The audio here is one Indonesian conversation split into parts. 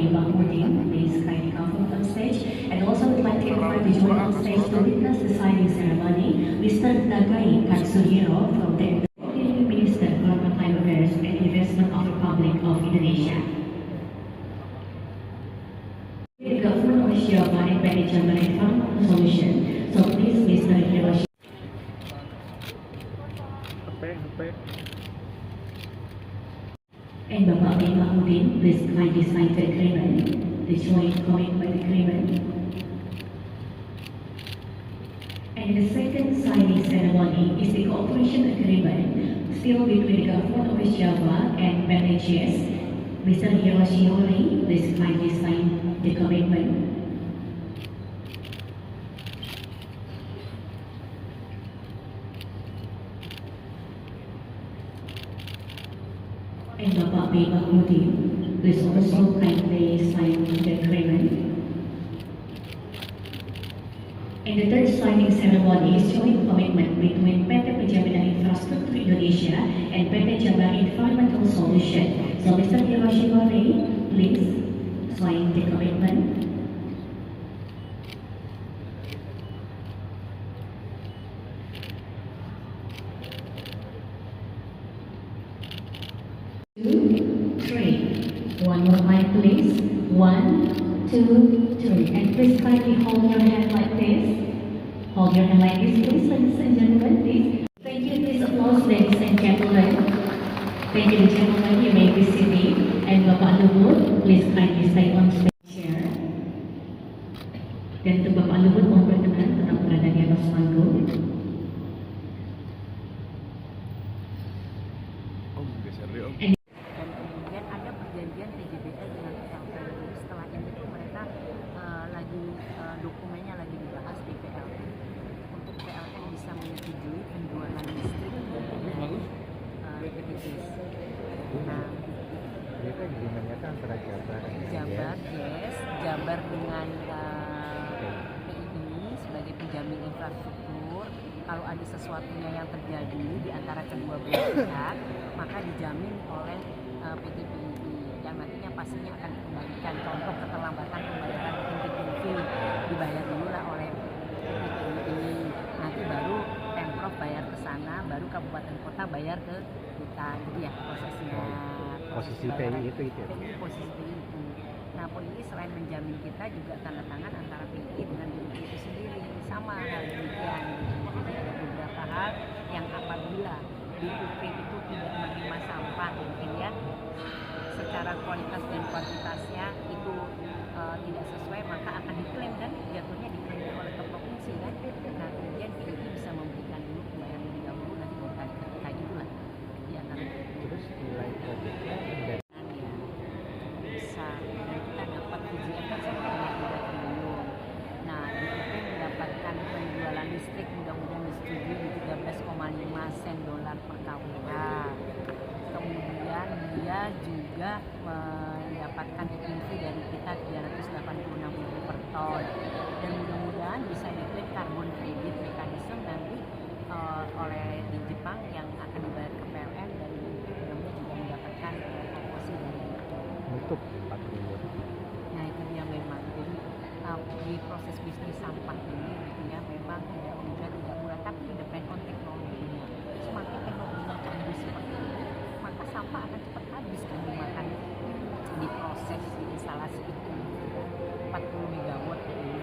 Mahmudin, please kindly come from on stage. And also would like to invite to join on stage to witness the signing ceremony, Mr. Nagai Katsuhiro from the Minister for Maritime Affairs and Investment of the Republic of Indonesia. The government of Java and Manager Maritime Solution. So please, Mr. Hiroshi. And Bapak B. Mahmudin, please kindly sign the agreement, the joint commitment agreement. And the second signing ceremony is the cooperation agreement, still between the government of West Java and BNHS. Mr. Hiroshi Hori, please kindly sign the commitment. And Bapak B. Mahmudin, please also kindly sign the agreement. And the third signing ceremony is joint commitment between PT Penjaminan Infrastruktur Indonesia and PT Jabar Environmental Solution. So Mr. Hiroshi Hori, please sign the commitment. One more time, please. 1, 2, 3. And please kindly hold your hand like this. Hold your hand like this, please, ladies and gentlemen, please. Thank you. Please applause, ladies and gentlemen. Thank you, gentlemen. You may be seated. And Bapak Luhut, please kindly stay on stage chair. Dan untuk Bapak Luhut mohon berkenan tetap berada di atas panggung. Dokumennya lagi dibahas di PLN untuk PLN bisa menyetujui penjualan listrik dari BPJS. Nah, itu agreementnya kan antara Jabar yes, Jabar dengan PII sebagai penjamin infrastruktur. Kalau ada sesuatunya yang terjadi di antara kedua belah pihak, maka dijamin oleh PT PII yang nantinya pastinya akan dikembalikan. Contoh keterlambatan pembayaran inti dibayar dulu lah oleh PII, nanti baru Pemprov bayar ke sana, baru kabupaten kota bayar ke kita. Jadi ya prosesnya. Posisi PII itu ya? Posisi PII itu. Nah, PII selain menjamin kita juga tanda tangan antara PII dengan BPJS itu sendiri. Sama hal demikian. Jadi ada beberapa hal yang apabila BPP itu tidak menerima sampah mungkin ya, secara kualitas dan kuantitasnya itu tidak sesuai, maka akan diklaim dan jatuhnya diklaim oleh ke provinsi kan. Nah, kemudian PII bisa memberikan dulu pembayaran lebih dahulu, nanti baru kita gitu lah di antara terus nilai proyeknya dari besar dan kita dapat PJM kan 1,3 triliun. Nah, BPP mendapatkan penjualan listrik mudah-mudahan disetujui di 13,5 sen dolar per kWh. Kemudian dia juga mendapatkan equity dari kita 386.000 per ton, dan mudah-mudahan bisa diklaim carbon credit mekanisme nanti oleh di Jepang yang akan dibayar ke PLN, dan mudah-mudahan juga mendapatkan promosi dari nutup 4 triliun. Nah, itu dia memang jadi di proses bisnis sampah ini gitu ya, memang tidak mudah, tidak murah, tapi depend on teknologinya. Semakin teknologinya canggih seperti ini, maka sampah akan cepat habis kan dimakan di proses di instalasi itu 40 megawatt ini.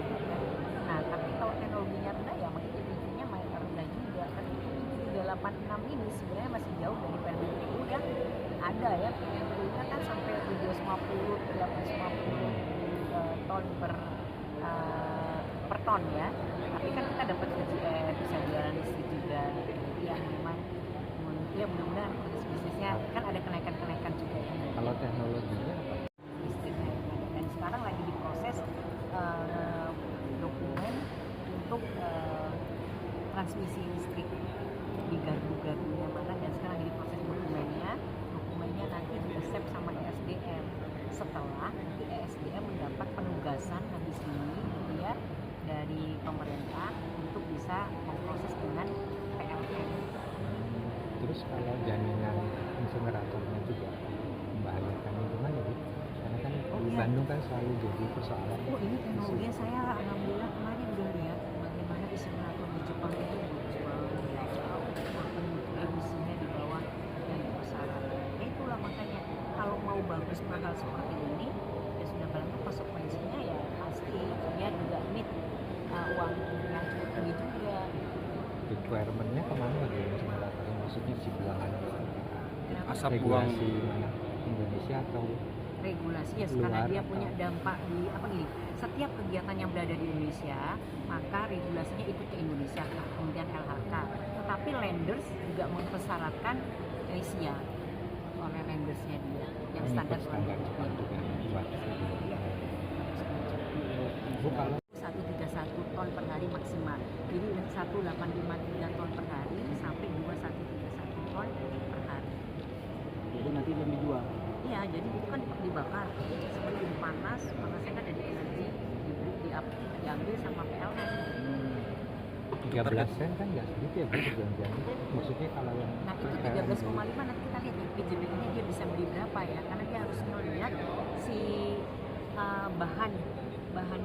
Nah, tapi kalau teknologinya rendah ya makin tingginya makin rendah juga kan. 386 ini sebenarnya masih jauh dari PLTU yang ada ya. PLTU-nya kan sampai 750 ton per ton ya. Tapi kan kita dapat PJM, bisa jualan listrik juga. Ya memang ya mudah-mudahan bisnisnya kan ada kenaikan juga ya. Kalau teknologinya apa? Listriknya dan sekarang lagi diproses dokumen untuk transmisi listrik di gardu-gardu Terus kalau jaminan inseneratornya juga membahayakan lingkungan ya, Bu? Karena kan Oh, di iya. Bandung kan selalu jadi persoalan. Oh, ini teknologinya saya alhamdulillah kemarin udah lihat bagaimana insinerator di Jepang itu bagus banget. Emisinya di bawah yang persyaratan. Ya itulah makanya kalau mau bagus mahal seperti ini ya sudah barangnya konsekuensinya ya pasti dia juga meet uang yang cukup tinggi juga. Requirement-nya kemana lagi inseneratornya? Maksudnya si buangan Kenapa? Asap buang. regulasi mana? Indonesia atau Regulasi ya karena luar dia atau- punya dampak di apa gini, setiap kegiatan yang berada di Indonesia maka regulasinya ikut ke Indonesia, kemudian LHK, tetapi lenders juga mempersyaratkan Asia oleh lendersnya dia yang standar standar Jepang juga buat Bu, kalau 131 ton per hari maksimal, jadi 1853 ton per hari sampai 2131 ton per hari. Jadi nanti belum dijual. Iya, jadi itu kan dibakar seperti panas, panasnya kan dari energi diambil sama PLN. 13 sen kan nggak sedikit ya Bu perjanjiannya. Maksudnya kalau yang Nah itu PLN 13,5 nanti kita lihat ya PJB ini dia bisa beli berapa ya, karena dia harus melihat si bahan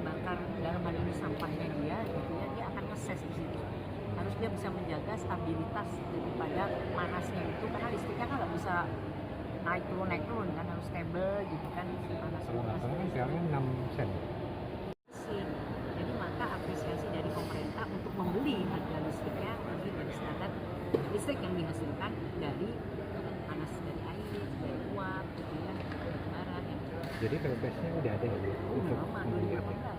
bakar dalam hal ini sampahnya dia gitu ya, dia akan ngeses di situ. Harus dia bisa menjaga stabilitas daripada panasnya itu, karena listriknya kan nggak bisa naik turun kan, harus stable gitu kan panas. kalau nggak salah kan PLN 6 sen. sih. Jadi maka apresiasi dari pemerintah untuk membeli harga listriknya lebih dari standar listrik yang dihasilkan dari panas dari air, dari uap, gitu ya, dari bara. Jadi PLBS-nya udah ada ya Bu? Oh, Untuk lama, membeli apa? 2018.